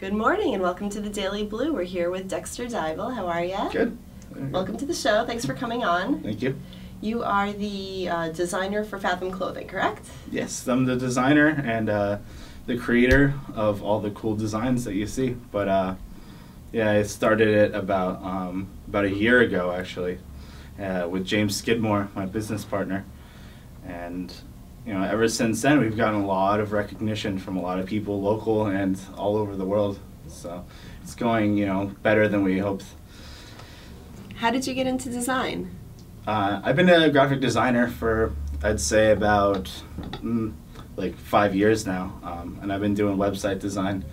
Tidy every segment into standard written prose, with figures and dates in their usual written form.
Good morning and welcome to the Daily Blue. We're here with Dexter. How are you? Good. Welcome to the show. Thanks for coming on. Thank you. You are the designer for Fathom clothing, correct? Yes, I'm the designer and the creator of all the cool designs that you see. But yeah, I started it about a year ago actually, with James Skidmore, my business partner, and ever since then we've gotten a lot of recognition from a lot of people, local and all over the world. So it's going better than we hoped. How did you get into design? I've been a graphic designer for, I'd say, about like 5 years now, and I've been doing website design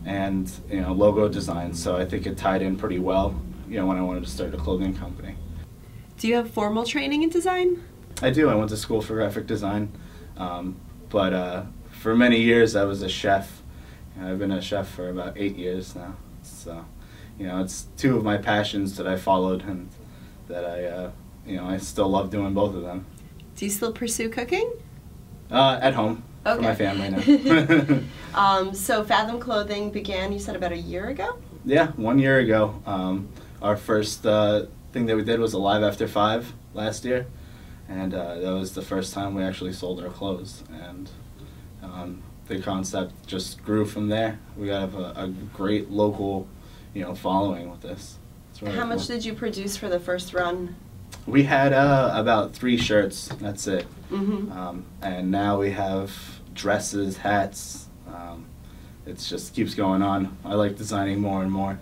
and logo design. So I think it tied in pretty well. When I wanted to start a clothing company. Do you have formal training in design? I do. I went to school for graphic design, but for many years I was a chef. I've been a chef for about 8 years now. So, it's two of my passions that I followed and that I still love doing both of them. Do you still pursue cooking? At home, okay. For my family now. So Fathom Clothing began, you said, about a year ago? Yeah, 1 year ago. Our first thing that we did was a Live After 5 last year. And that was the first time we actually sold our clothes, and the concept just grew from there. We have a great local, following with this. Really How much cool. did you produce for the first run? We had about 3 shirts. That's it. Mm-hmm. And now we have dresses, hats. It just keeps going on. I like designing more and more.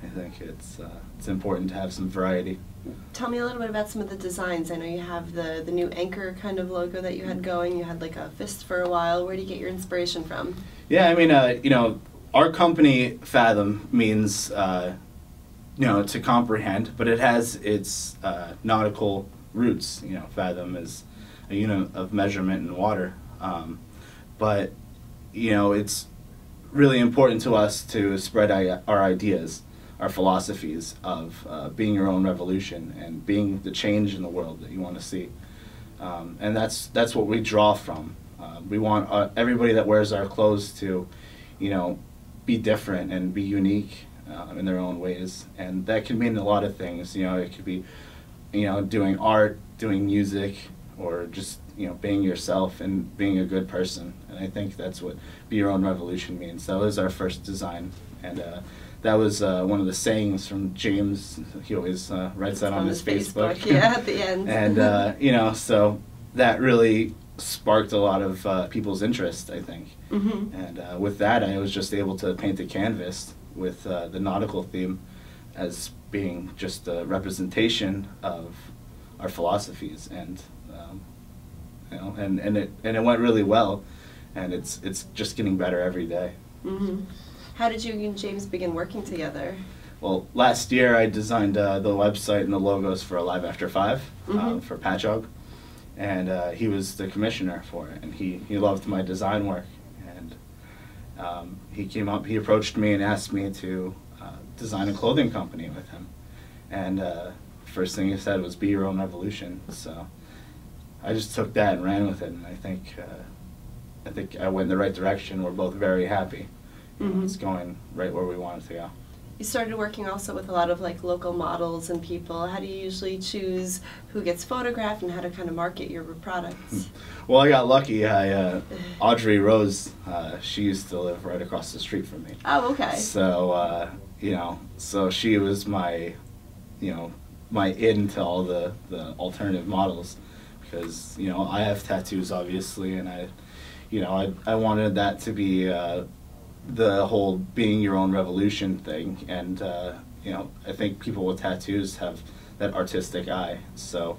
I think it's important to have some variety. Tell me a little bit about some of the designs. I know you have the new anchor kind of logo that you had going. You had like a fist for a while. Where do you get your inspiration from? Yeah, I mean, our company, Fathom, means, to comprehend, but it has its nautical roots. Fathom is a unit of measurement in water. But, it's really important to us to spread our ideas, our philosophies of being your own revolution and being the change in the world that you want to see. And that's what we draw from. We want everybody that wears our clothes to, be different and be unique in their own ways. And that can mean a lot of things. It could be, doing art, doing music, or just, being yourself and being a good person. And I think that's what Be Your Own Revolution means. That was our first design. And that was one of the sayings from James. He always writes that on his Facebook. Yeah, at the end. And, so that really sparked a lot of people's interest, I think. Mm-hmm. And with that, I was just able to paint a canvas with the nautical theme as being just a representation of our philosophies. And, and it went really well. And it's just getting better every day. Mm-hmm. How did you and James begin working together? Well, last year I designed the website and the logos for Live After 5 for Patchogue, and he was the commissioner for it, and he loved my design work, and he approached me and asked me to design a clothing company with him, and first thing he said was Be Your Own Revolution. So I just took that and ran with it, and I think I went in the right direction. We're both very happy. It's going right where we want it to go. You started working also with a lot of local models and people. How do you usually choose who gets photographed and how to kind of market your products? Well, I got lucky. Audrey Rose, she used to live right across the street from me. Oh, okay. So, so she was my, my in to all the alternative models, because, I have tattoos obviously, and I wanted that to be the whole being your own revolution thing, and I think people with tattoos have that artistic eye. So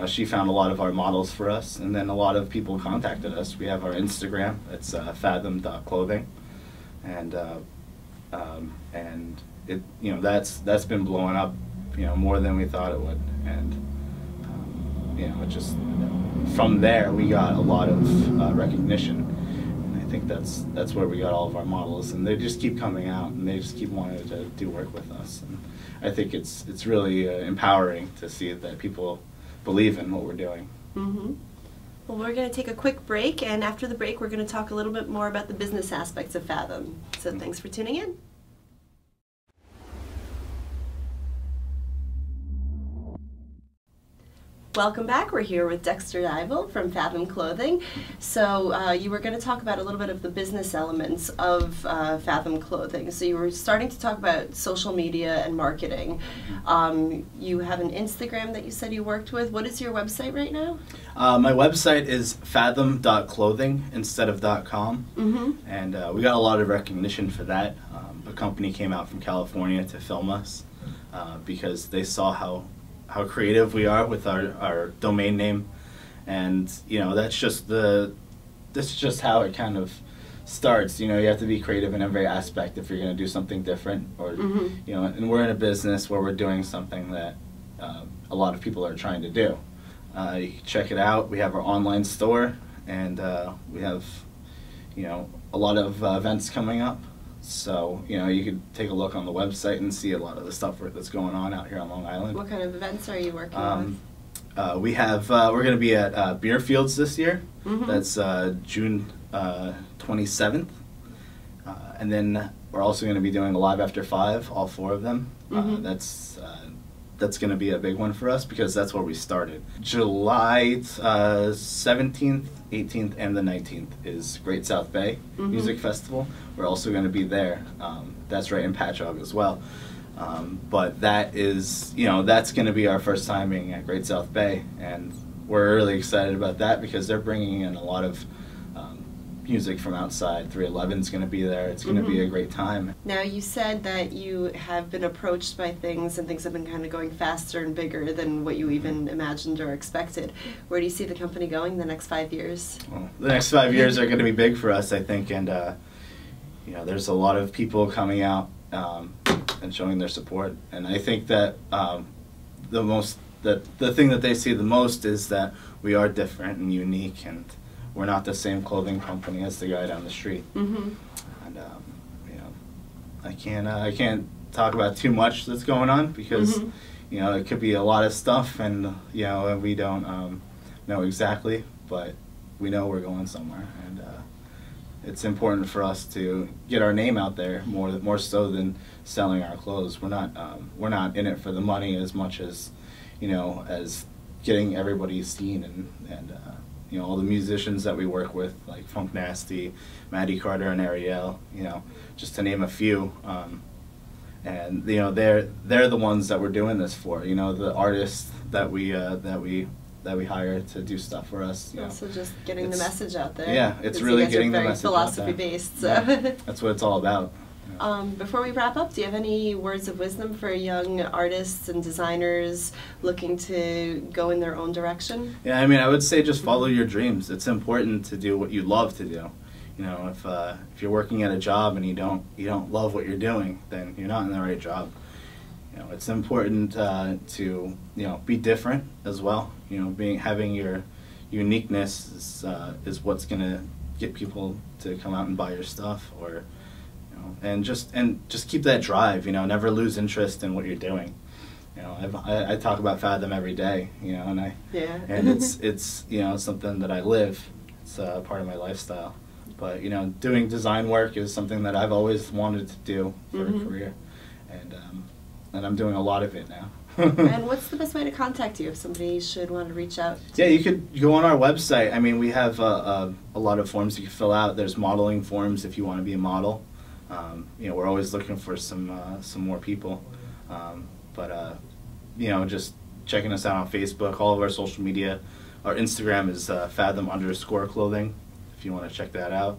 she found a lot of our models for us, and then a lot of people contacted us. We have our Instagram, it's fathom.clothing, and it that's been blowing up more than we thought it would, and it just from there we got a lot of recognition. I think that's where we got all of our models, and they just keep coming out, and they just keep wanting to do work with us. And I think it's really empowering to see that people believe in what we're doing. Mm-hmm. Well, we're going to take a quick break, and after the break, we're going to talk a little bit more about the business aspects of Fathom. So thanks for tuning in. Welcome back. We're here with Dexter from Fathom Clothing. So you were going to talk about a little bit of the business elements of Fathom Clothing. So you were starting to talk about social media and marketing. You have an Instagram that you said you worked with. What is your website right now? My website is fathom.clothing instead of .com. And we got a lot of recognition for that. A company came out from California to film us because they saw how creative we are with our domain name, and that's just how it kind of starts. You have to be creative in every aspect if you're going to do something different, or and we're in a business where we're doing something that a lot of people are trying to do. You can check it out. We have our online store, and we have a lot of events coming up. So, you could take a look on the website and see a lot of the stuff that's going on out here on Long Island. What kind of events are you working with? We're going to be at Beer Fields this year. That's June 27th. And then we're also going to be doing a Live After 5, all 4 of them. That's going to be a big one for us because that's where we started. July 17th, 18th, and the 19th is Great South Bay Music Festival. We're also going to be there. That's right in Patchogue as well. But that is, that's going to be our first timing at Great South Bay, and we're really excited about that because they're bringing in a lot of music from outside. 311 is going to be there. It's going to be a great time. Now, you said that you have been approached by things, and things have been kind of going faster and bigger than what you even imagined or expected. Where do you see the company going the next 5 years? Well, the next 5 years are going to be big for us, I think, and there's a lot of people coming out and showing their support. And I think that the thing that they see the most is that we are different and unique, and we're not the same clothing company as the guy down the street. And I can't talk about too much that's going on because it could be a lot of stuff, and we don't know exactly, but we know we're going somewhere, and it's important for us to get our name out there more so than selling our clothes. We're not in it for the money as much as as getting everybody seen, and all the musicians that we work with, like Funk Nasty, Maddie Carter, and Ariel, just to name a few. And they're the ones that we're doing this for. The artists that we hire to do stuff for us. Also, just getting the message out there. Yeah, it's really getting the message out there. Philosophy based. So. Yeah, that's what it's all about. Before we wrap up, do you have any words of wisdom for young artists and designers looking to go in their own direction? Yeah, I would say just follow your dreams. It's important to do what you love to do. If you're working at a job and you don't love what you're doing, then you're not in the right job. It's important to be different as well. Having your uniqueness is what's gonna get people to come out and buy your stuff, or and just keep that drive. Never lose interest in what you're doing. I talk about Fathom every day. And it's something that I live. It's part of my lifestyle. But doing design work is something that I've always wanted to do for a career, and I'm doing a lot of it now. And what's the best way to contact you if somebody should want to reach out? Yeah, you could go on our website. We have a lot of forms you can fill out. There's modeling forms if you want to be a model. We're always looking for some more people. Just checking us out on Facebook, all of our social media. Our Instagram is Fathom_clothing, if you want to check that out.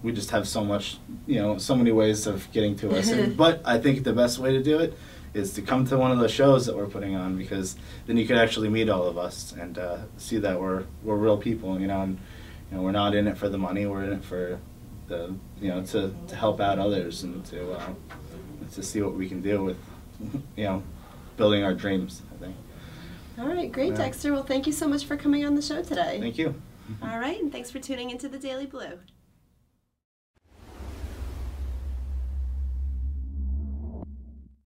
We just have so many ways of getting to us. But I think the best way to do it is to come to one of the shows that we're putting on, because then you could actually meet all of us and see that we're real people, and we're not in it for the money. We're in it for to help out others, and to see what we can do with building our dreams, I think. All right, great, Dexter. Well, thank you so much for coming on the show today. Thank you. All right, and thanks for tuning into the Daily Blue.